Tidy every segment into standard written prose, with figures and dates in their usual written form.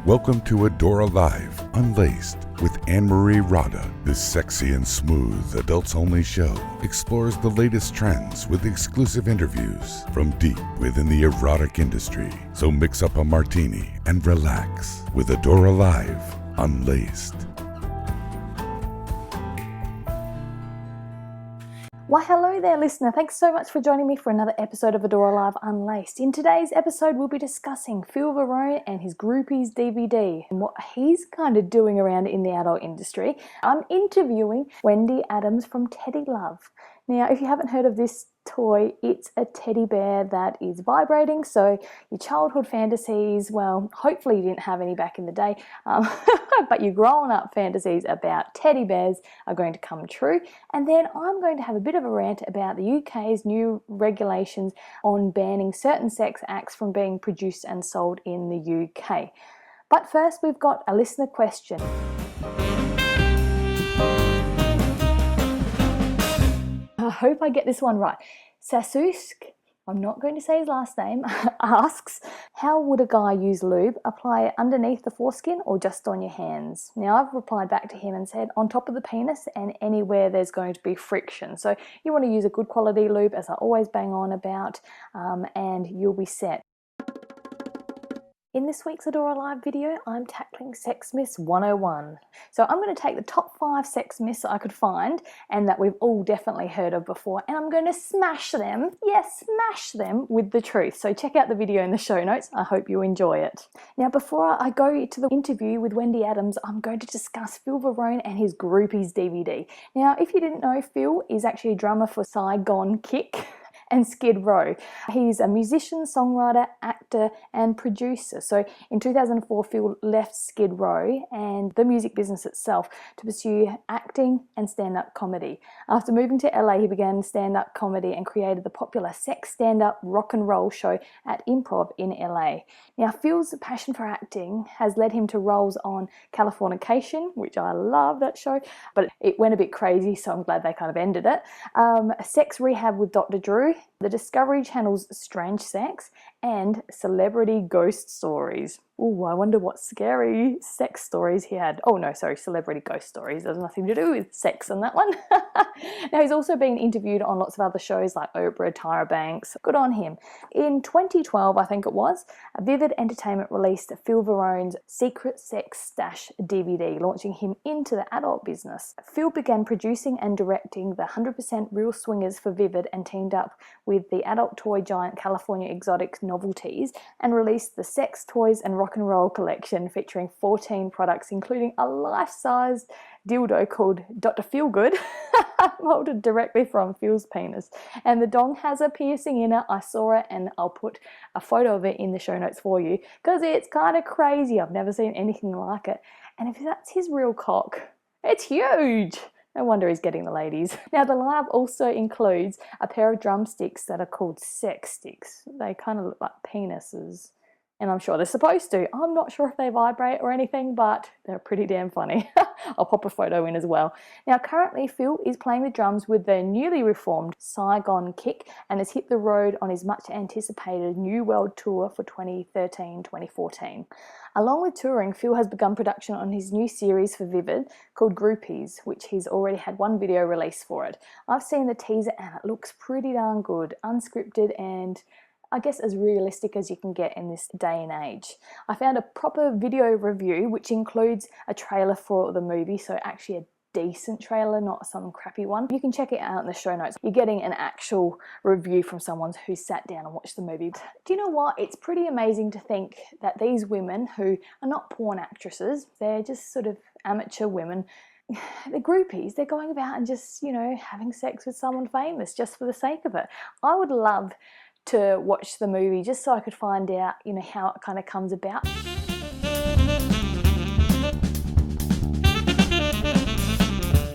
Welcome to Addora Live Unlaced with Anne-Marie Rada. This sexy and smooth adults-only show explores the latest trends with exclusive interviews from deep within the erotic industry. So mix up a martini and relax with Addora Live Unlaced. Why, hello there, listener. Thanks so much for joining me for another episode of Addora Live Unlaced. In today's episode, we'll be discussing Phil Varone and his Groupies DVD and what he's kind of doing around in the adult industry. I'm interviewing Wendy Adams from Teddy Love. Now, if you haven't heard of this toy, it's a teddy bear that is vibrating, so your childhood fantasies, well, hopefully you didn't have any back in the day, but your grown-up fantasies about teddy bears are going to come true. And then I'm going to have a bit of a rant about the UK's new regulations on banning certain sex acts from being produced and sold in the UK. But first, we've got a listener question. I hope I get this one right. Sasusk, I'm not going to say his last name, asks, how would a guy use lube? Apply it underneath the foreskin or just on your hands? Now, I've replied back to him and said on top of the penis and anywhere there's going to be friction. So you want to use a good quality lube, as I always bang on about, and you'll be set. In this week's Addora Live video, I'm tackling Sex Myths 101. So I'm going to take the top 5 sex myths that I could find and that we've all definitely heard of before, and I'm going to smash them, yes, smash them with the truth. So check out the video in the show notes. I hope you enjoy it. Now, before I go to the interview with Wendy Adams, I'm going to discuss Phil Varone and his Groupies DVD. Now, if you didn't know, Phil is actually a drummer for Saigon Kick and Skid Row. He's a musician, songwriter, actor, and producer. So in 2004, Phil left Skid Row and the music business itself to pursue acting and stand-up comedy. After moving to LA, he began stand-up comedy and created the popular sex stand-up rock and roll show at Improv in LA. Now, Phil's passion for acting has led him to roles on Californication, which I love that show, but it went a bit crazy, so I'm glad they kind of ended it. Sex Rehab with Dr. Drew, the Discovery Channel's Strange Sex, and Celebrity Ghost Stories. Oh, I wonder what scary sex stories he had. Oh no, sorry, Celebrity Ghost Stories. There's nothing to do with sex in that one. Now, he's also been interviewed on lots of other shows like Oprah, Tyra Banks. Good on him. In 2012, I think it was, Vivid Entertainment released Phil Varone's Secret Sex Stash DVD, launching him into the adult business. Phil began producing and directing the 100% Real Swingers for Vivid and teamed up with the adult toy giant California Exotic Novelties and released the Sex Toys and Rock and Roll collection featuring 14 products, including a life-sized dildo called Dr. Feelgood, molded directly from Phil's penis. And the dong has a piercing in it. I saw it, and I'll put a photo of it in the show notes for you because it's kind of crazy. I've never seen anything like it. And if that's his real cock, it's huge. No wonder he's getting the ladies. Now, the lineup also includes a pair of drumsticks that are called sex sticks. They kind of look like penises, and I'm sure they're supposed to. I'm not sure if they vibrate or anything, but they're pretty damn funny. I'll pop a photo in as well. Now, currently, Phil is playing the drums with the newly reformed Saigon Kick and has hit the road on his much anticipated New World Tour for 2013-2014. Along with touring, Phil has begun production on his new series for Vivid called Groupies, which he's already had one video release for it. I've seen the teaser and it looks pretty darn good, unscripted and I guess as realistic as you can get in this day and age. I found a proper video review which includes a trailer for the movie, so actually a decent trailer, not some crappy one. You can check it out in the show notes. You're getting an actual review from someone who sat down and watched the movie. Do you know what? It's pretty amazing to think that these women who are not porn actresses, they're just sort of amateur women, they're groupies. They're going about and just, you know, having sex with someone famous just for the sake of it. I would love to watch the movie just so I could find out, you know, how it kind of comes about.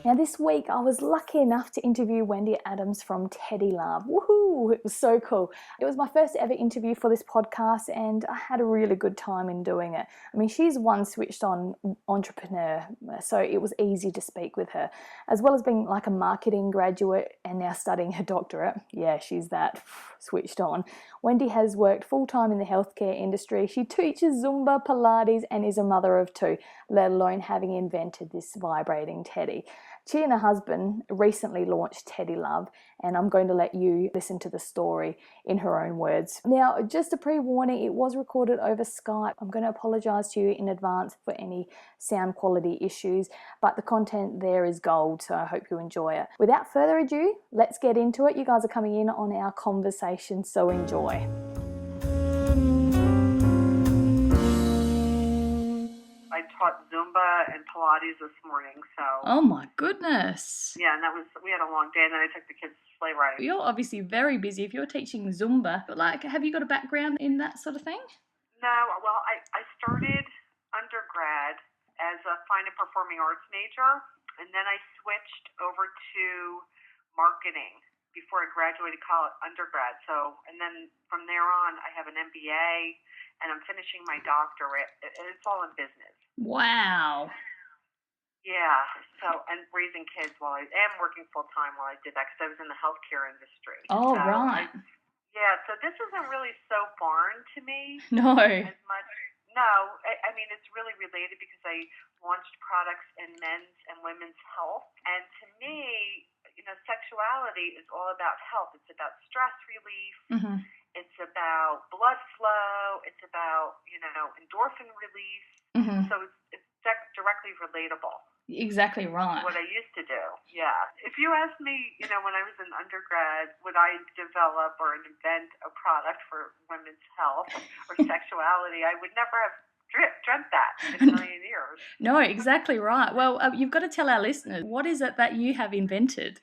Now this week I was lucky enough to interview Wendy Adams from Teddy Love. Woohoo! It was so cool. It was my first ever interview for this podcast and I had a really good time in doing it. I mean, she's one switched on entrepreneur, so it was easy to speak with her. As well as being like a marketing graduate and now studying her doctorate. Yeah, she's that switched on. Wendy has worked full-time in the healthcare industry. She teaches Zumba, Pilates and is a mother of two, let alone having invented this vibrating teddy. She and her husband recently launched Teddy Love, and I'm going to let you listen to the story in her own words. Now, just a pre-warning, it was recorded over Skype. I'm going to apologise to you in advance for any sound quality issues, but the content there is gold, so I hope you enjoy it. Without further ado, let's get into it. You guys are coming in on our conversation, so enjoy. I taught Zumba and Pilates this morning, so... Oh my goodness. Yeah, and we had a long day, and then I took the kids sleigh riding. You're obviously very busy if you're teaching Zumba, but like, have you got a background in that sort of thing? No, well, I started undergrad as a fine and performing arts major, and then I switched over to marketing before I graduated college, undergrad. So, and then from there on, I have an MBA, and I'm finishing my doctorate. It's all in business. Wow. Yeah, so, and raising kids while I am working full-time while I did that because I was in the healthcare industry. Oh, so right. So this isn't really so foreign to me. No. As much. No, I mean, it's really related because I launched products in men's and women's health. And to me, sexuality is all about health. It's about stress relief. Mm-hmm. It's about blood flow. It's about, endorphin release. Mm-hmm. So it's directly relatable. Exactly right. What I used to do, yeah. If you asked me, when I was in undergrad, would I develop or invent a product for women's health or sexuality, I would never have dreamt that in a million years. No, exactly right. Well, you've got to tell our listeners, what is it that you have invented?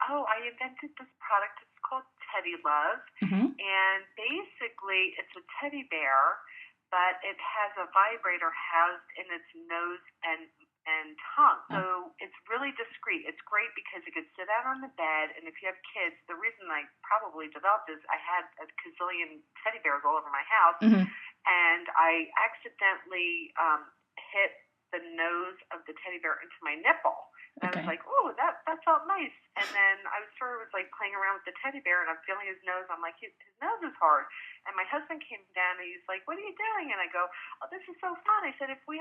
Oh, I invented this product. It's called Teddy Love. Mm-hmm. And basically, it's a teddy bear, but it has a vibrator housed in its nose and tongue. So it's really discreet. It's great because it could sit out on the bed, and if you have kids, the reason I probably developed is I had a gazillion teddy bears all over my house, Mm-hmm. and I accidentally hit the nose of the teddy bear into my nipple. And I was like, oh, that felt nice. And then I was like playing around with the teddy bear, and I'm feeling his nose. I'm like, his nose is hard. And my husband came down, and he's like, what are you doing? And I go, oh, this is so fun. I said, if there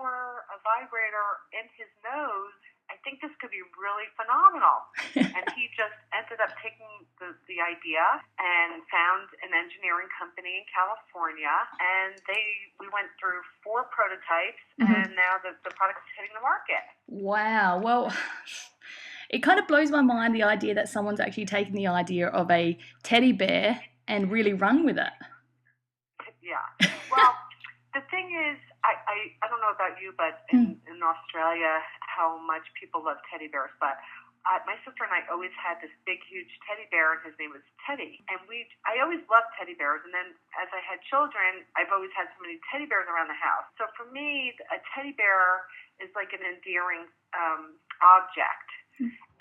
were a vibrator in his nose, I think this could be really phenomenal. And he just ended up taking the idea and found an engineering company in California, and we went through 4 prototypes, mm-hmm. and now the product is hitting the market. Wow. Well, it kind of blows my mind, the idea that someone's actually taken the idea of a teddy bear and really run with it. Yeah. Well, the thing is, I don't know about you, but in Australia, how much people love teddy bears. But my sister and I always had this big, huge teddy bear, and his name was Teddy. And I always loved teddy bears. And then as I had children, I've always had so many teddy bears around the house. So for me, a teddy bear is like an endearing object.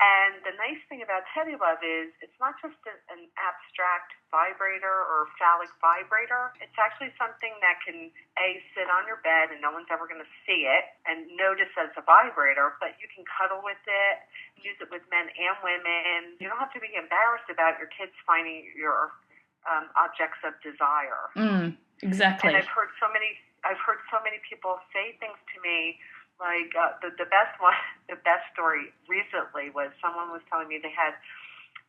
And the nice thing about Teddy Love is it's not just an abstract vibrator or phallic vibrator. It's actually something that can, sit on your bed and no one's ever going to see it and notice as a vibrator, but you can cuddle with it, use it with men and women. You don't have to be embarrassed about your kids finding your objects of desire. Exactly. And I've heard so many people say things to me. Like the best story recently was someone was telling me they had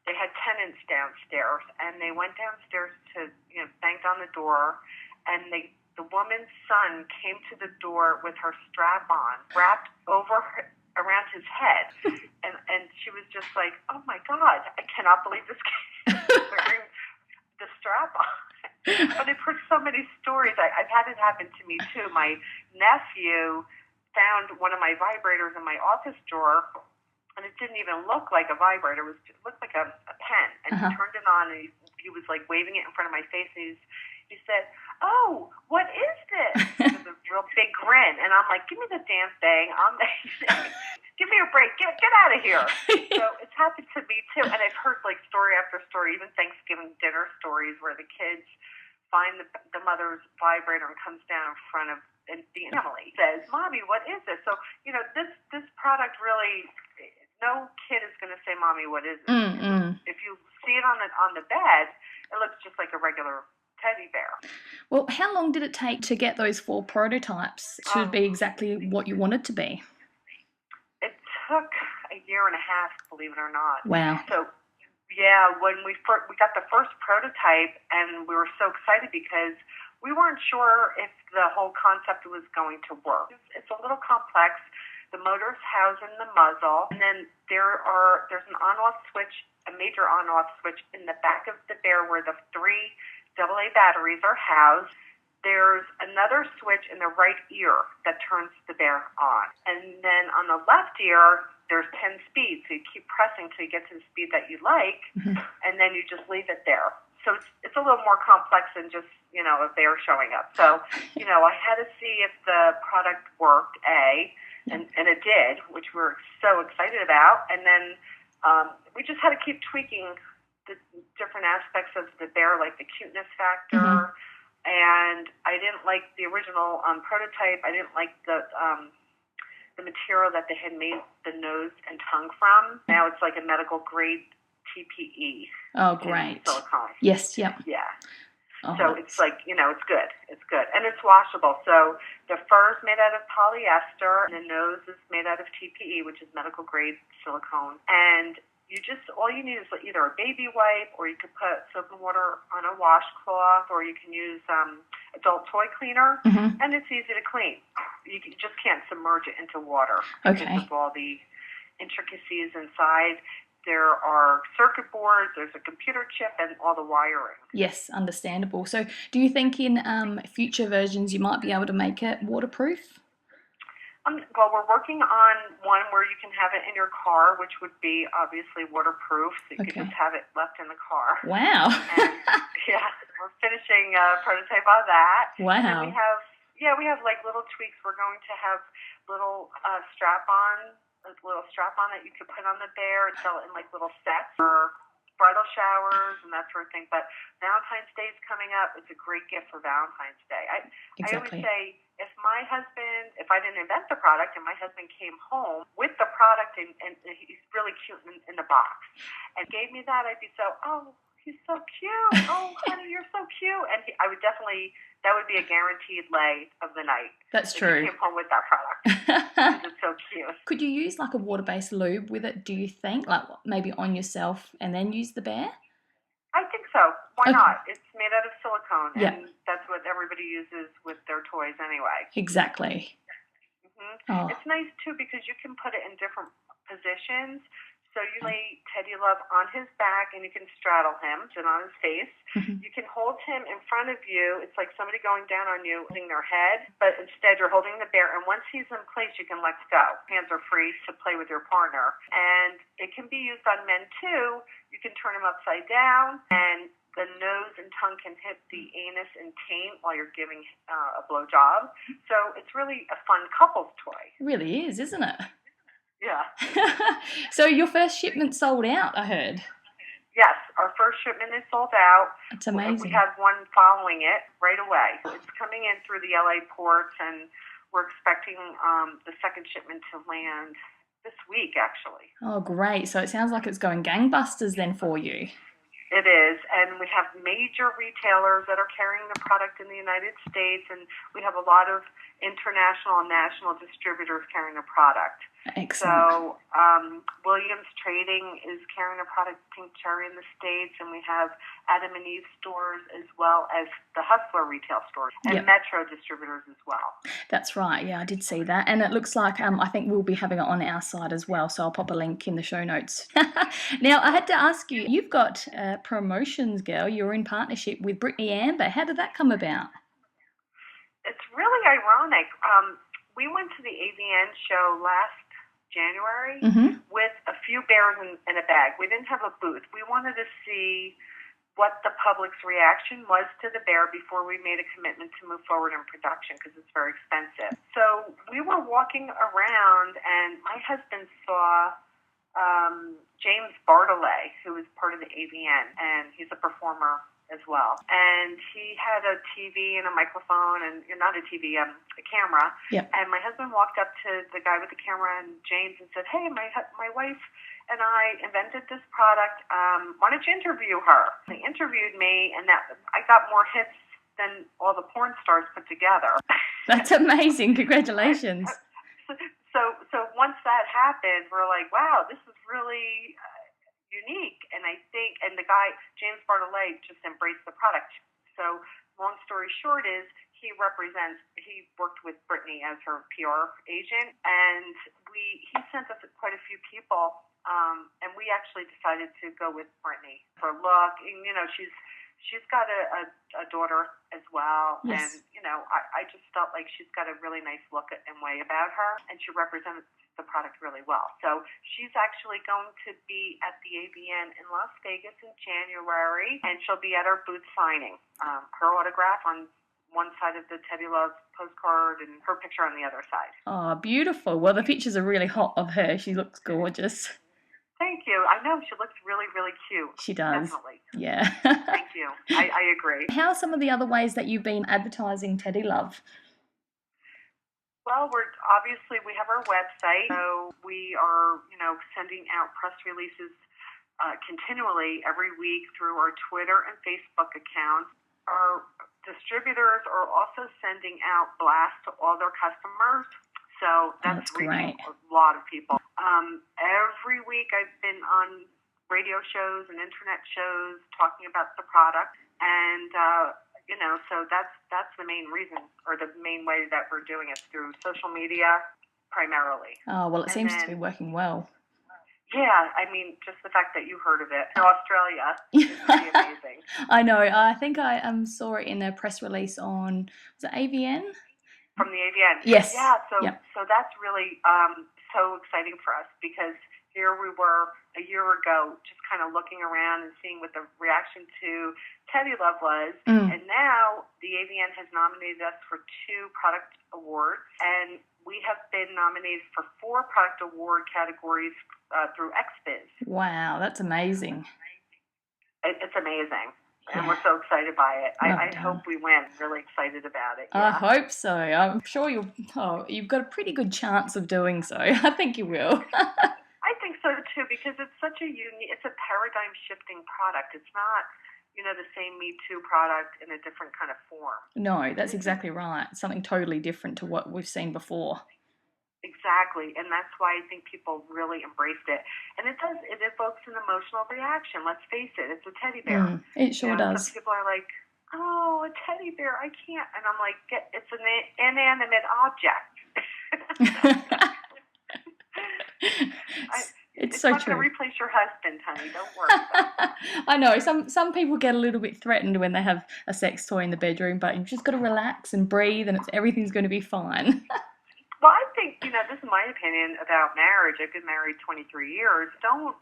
tenants downstairs, and they went downstairs to banged on the door, and the woman's son came to the door with her strap on, wrapped around his head, and she was just like, oh my God, I cannot believe this kid is wearing the strap on. But I've heard so many stories. I've had it happen to me too. My nephew found one of my vibrators in my office drawer, and it didn't even look like a vibrator. It looked like a pen. And he turned it on, and he was like waving it in front of my face, and he said, oh, what is this? real big grin, and I'm like, give me the damn thing. Give me a break. Get out of here. So it's happened to me too, and I've heard like story after story, even Thanksgiving dinner stories where the kids find the mother's vibrator and comes down in front of the family, says, "Mommy, what is this?" So this product really, no kid is going to say, "Mommy, what is this?" If you see it on the bed, it looks just like a regular teddy bear. Well, how long did it take to get those 4 prototypes to be exactly what you wanted to be? It took a year and a half, believe it or not. Wow. So, yeah, when we got the first prototype, and we were so excited because we weren't sure if the whole concept was going to work. It's a little complex. The motor's housed in the muzzle, and then there's an on-off switch, a major on-off switch in the back of the bear where the 3 AA batteries are housed. There's another switch in the right ear that turns the bear on. And then on the left ear, there's 10 speeds. So you keep pressing till you get to the speed that you like, and then you just leave it there. So it's a little more complex than just, a bear showing up. So, I had to see if the product worked, and it did, which we're so excited about. And then we just had to keep tweaking the different aspects of the bear, like the cuteness factor. And I didn't like the original prototype. I didn't like the material that they had made the nose and tongue from. Now it's like a medical grade TPE. Oh, great. Silicone. Yes, yep. Yeah. Oh, so it's like, it's good. It's good. And it's washable. So the fur is made out of polyester, and the nose is made out of TPE, which is medical grade silicone. And all you need is either a baby wipe, or you could put soap and water on a washcloth, or you can use adult toy cleaner, and it's easy to clean. You just can't submerge it into water because of all the intricacies inside. There are circuit boards, there's a computer chip, and all the wiring. Yes, understandable. So do you think in future versions you might be able to make it waterproof? Well, we're working on one where you can have it in your car, which would be obviously waterproof, so you could just have it left in the car. Wow. And, yeah, we're finishing a prototype on that. Wow. And we have like little tweaks. We're going to have little strap-on that you could put on the bear and sell it in like little sets for bridal showers and that sort of thing. But Valentine's Day is coming up. It's a great gift for Valentine's Day. I always say, if I didn't invent the product and my husband came home with the product and he's really cute in the box and gave me that, I'd be so, oh, he's so cute. Oh, honey, you're so cute. And that would be a guaranteed lay of the night. That's true. He came home with that product. It's so cute. Could you use like a water-based lube with it, do you think? Like maybe on yourself and then use the bear? I think so. Why not? It's made out of silicone, Yeah. and that's what everybody uses with their toys anyway. Exactly. Oh. It's nice, too, because you can put it in different positions. So you lay Teddy Love on his back, and you can straddle him, sit on his face. You can hold him in front of you. It's like somebody going down on you, holding their head, but instead you're holding the bear, and once he's in place, you can let go. Hands are free to play with your partner. And it can be used on men, too. You can turn him upside down, and the nose and tongue can hit the anus and taint while you're giving a blowjob. So it's really a fun couple's toy. It really is, isn't it? Yeah. So your first shipment sold out, I heard. Yes, our first shipment is sold out. It's amazing. We have one following it right away. It's coming in through the LA ports, and we're expecting the second shipment to land this week, actually. Oh, great. So it sounds like it's going gangbusters then for you. It is, and we have major retailers that are carrying the product in the United States, and we have a lot of international and national distributors carrying the product. Excellent. So Williams Trading is carrying a product, Pink Cherry, in the States, and we have Adam and Eve stores as well as the Hustler retail stores and Metro distributors as well. That's right. Yeah, I did see that. And it looks like I think we'll be having it on our side as well, so I'll pop a link in the show notes. Now, I had to ask you, you've got promotions, girl. You're in partnership with Brittany Amber. How did that come about? It's really ironic. We went to the AVN show last January with a few bears in a bag. We didn't have a booth. We wanted to see what the public's reaction was to the bear before we made a commitment to move forward in production because it's very expensive. So we were walking around, and my husband saw James Bartolet, who is part of the AVN, and he's a performer as well. And he had a TV and a microphone, and not a TV, a camera. Yep. And my husband walked up to the guy with the camera and James and said, "Hey, my wife and I invented this product. Why don't you interview her?" They interviewed me, and that I got more hits than all the porn stars put together. That's amazing. Congratulations. So once that happened, we're like, wow, this is really unique. And I think, and the guy, James Bartolet, just embraced the product. So long story short is he worked with Britney as her PR agent, and he sent us quite a few people. And we actually decided to go with Britney for look. And, she's got a daughter as well. Yes. And, I just felt like she's got a really nice look and way about her, and she represents the product really well. So she's actually going to be at the AVN in Las Vegas in January, and she'll be at our booth signing her autograph on one side of the Teddy Love postcard and her picture on the other side. Oh, beautiful. Well, the pictures are really hot of her. She looks gorgeous. Thank you. I know, she looks really, really cute. She does. Definitely. Yeah. Thank you. I agree. How are some of the other ways that you've been advertising Teddy Love? Well, we have our website, so we are, sending out press releases continually every week through our Twitter and Facebook accounts. Our distributors are also sending out blasts to all their customers, so that's reaching a lot of people. Every week I've been on radio shows and internet shows talking about the product, and so that's the main reason, or the main way that we're doing it, through social media primarily. Oh, well, it seems to be working well. Yeah, I mean, just the fact that you heard of it in Australia is pretty amazing. I know. I think I saw it in a press release on, was it AVN? From the AVN. Yes. Yeah, so that's really so exciting for us, because here we were a year ago just kind of looking around and seeing what the reaction to Teddy Love was. And now the AVN has nominated us for 2 product awards, and we have been nominated for 4 product award categories through XBiz. Wow, that's amazing. It's amazing. And we're so excited by it. I hope we win. Really excited about it. Yeah. I hope so. I'm sure you've got a pretty good chance of doing so. I think you will. I think so too, because it's such it's a paradigm shifting product. It's not, the same Me Too product in a different kind of form. No, that's exactly right. Something totally different to what we've seen before. Exactly, and that's why I think people really embraced it. And it evokes an emotional reaction. Let's face it, it's a teddy bear. It sure does. Some people are like, "Oh, a teddy bear, I can't," and I'm like, "It's an inanimate object." It's so not true. going to replace your husband, honey. Don't worry about it. I know some people get a little bit threatened when they have a sex toy in the bedroom, but you've just got to relax and breathe, and everything's going to be fine. Well, I think, this is my opinion about marriage. I've been married 23 years. Don't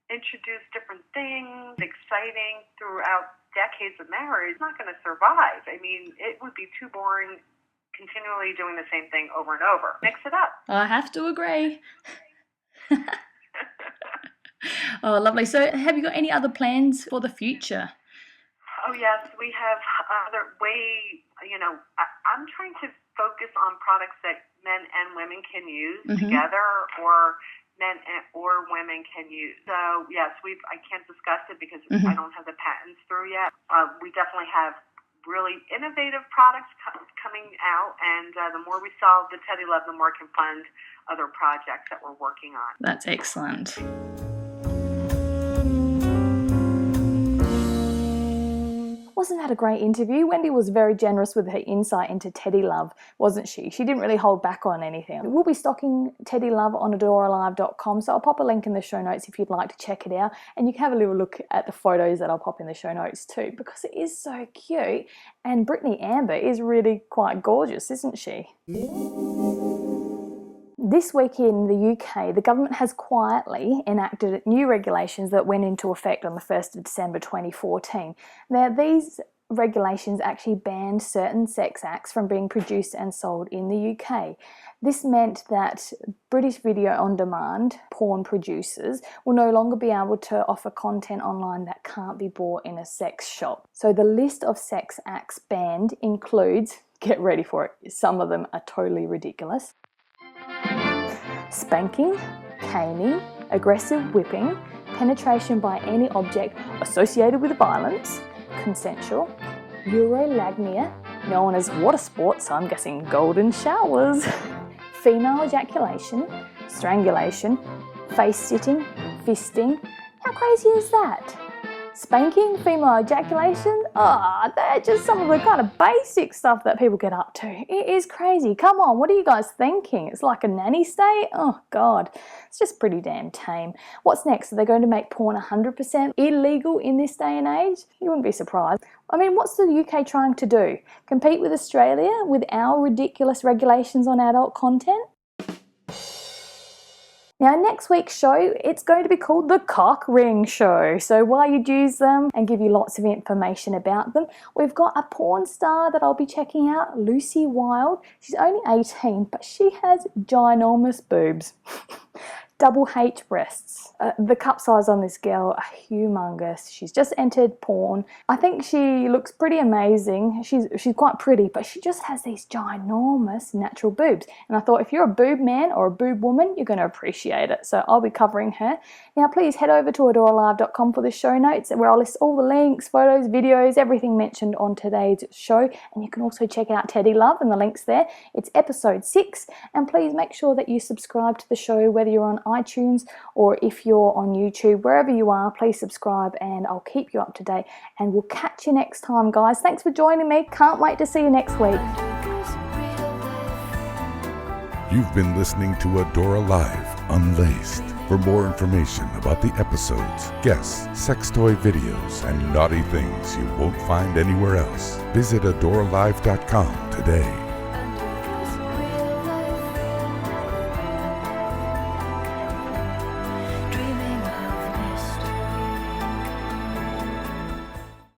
introduce different things, exciting, throughout decades of marriage. It's not going to survive. I mean, it would be too boring continually doing the same thing over and over. Mix it up. I have to agree. Oh, lovely. So have you got any other plans for the future? Oh, yes. We have other I'm trying to focus on products that men and women can use together, or men or women can use. So, yes, I can't discuss it because I don't have the patents through yet. We definitely have really innovative products coming out, and the more we sell the Teddy Love, the more it can fund other projects that we're working on. That's excellent. Wasn't that a great interview? Wendy was very generous with her insight into Teddy Love, wasn't she? She didn't really hold back on anything. We'll be stocking Teddy Love on AdoraLive.com, so I'll pop a link in the show notes if you'd like to check it out, and you can have a little look at the photos that I'll pop in the show notes too, because it is so cute, and Brittany Amber is really quite gorgeous, isn't she? This week in the UK, the government has quietly enacted new regulations that went into effect on the 1st of December 2014. Now, these regulations actually banned certain sex acts from being produced and sold in the UK. This meant that British video on demand porn producers will no longer be able to offer content online that can't be bought in a sex shop. So the list of sex acts banned includes, get ready for it, some of them are totally ridiculous: spanking, caning, aggressive whipping, penetration by any object associated with violence, consensual, urolagnia, known as water sports, so I'm guessing golden showers, female ejaculation, strangulation, face sitting, fisting. How crazy is that? Spanking, female ejaculation, they're just some of the kind of basic stuff that people get up to. It is crazy. Come on, what are you guys thinking? It's like a nanny state? Oh God, it's just pretty damn tame. What's next? Are they going to make porn 100% illegal in this day and age? You wouldn't be surprised. I mean, what's the UK trying to do? Compete with Australia with our ridiculous regulations on adult content? Now, next week's show, it's going to be called The Cock Ring Show. So while you use them and give you lots of information about them, we've got a porn star that I'll be checking out, Lucy Wilde. She's only 18, but she has ginormous boobs. Double H breasts. The cup size on this girl are humongous. She's just entered porn. I think she looks pretty amazing. She's quite pretty, but she just has these ginormous natural boobs. And I thought, if you're a boob man or a boob woman, you're going to appreciate it. So I'll be covering her. Now, please head over to addoralive.com for the show notes, where I'll list all the links, photos, videos, everything mentioned on today's show. And you can also check out Teddy Love and the links there. It's episode 6. And please make sure that you subscribe to the show, whether you're on iTunes or if you're on YouTube. Wherever you are, please subscribe and I'll keep you up to date, and we'll catch you next time, guys. Thanks for joining me. Can't wait to see you next week. You've been listening to Addora Live Unlaced. For more information about the episodes, guests, sex toy videos, and naughty things you won't find anywhere else, visit addoralive.com today.